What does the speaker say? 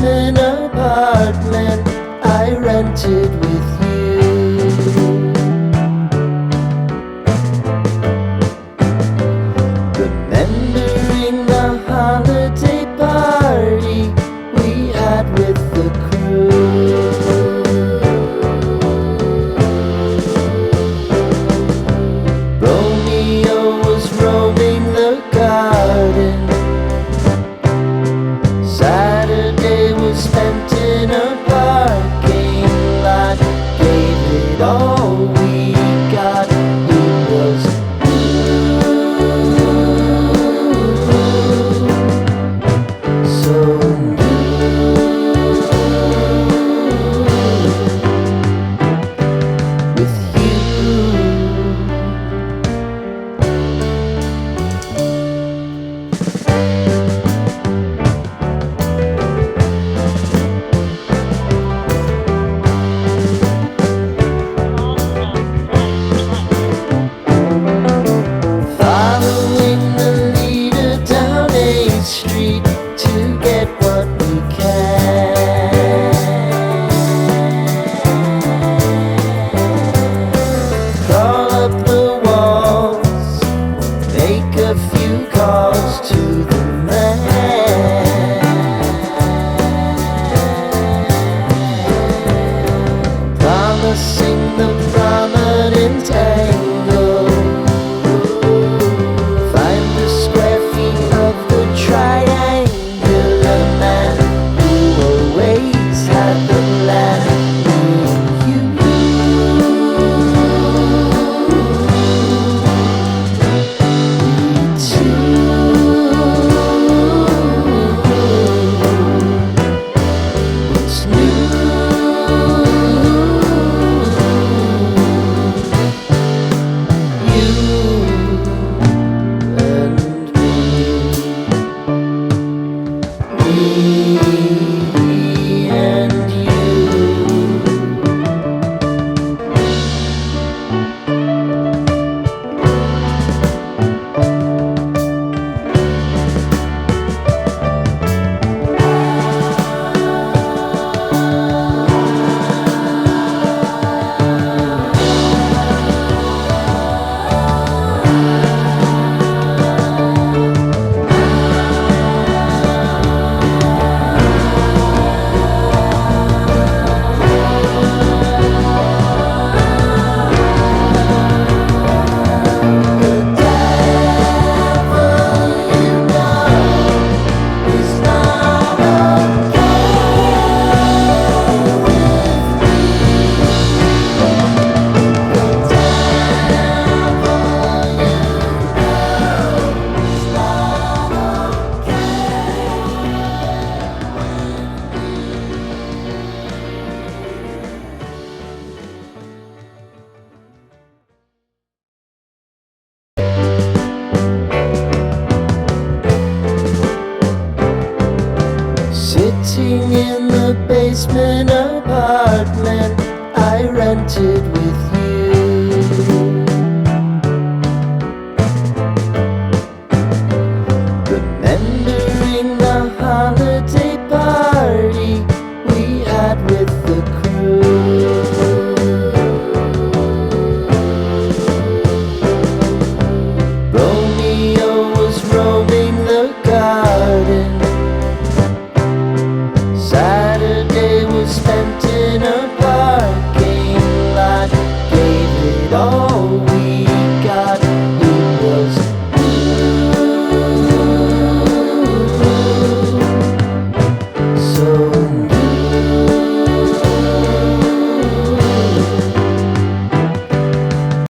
basement apartment I rented with you. Remembering the holiday party we had with the crew. Romeo was roaming the garden. Saturday was spent in a parking lot. Gave it all we got. It was so with you. Following the leader down 8th Street to get what we can. Crawl up the walls, make a few calls to the man. Promising the prominent angle. Find the square feet of the triangular man who always had the plan. What's new? Me and you. Sitting in the basement apartment I rented with you.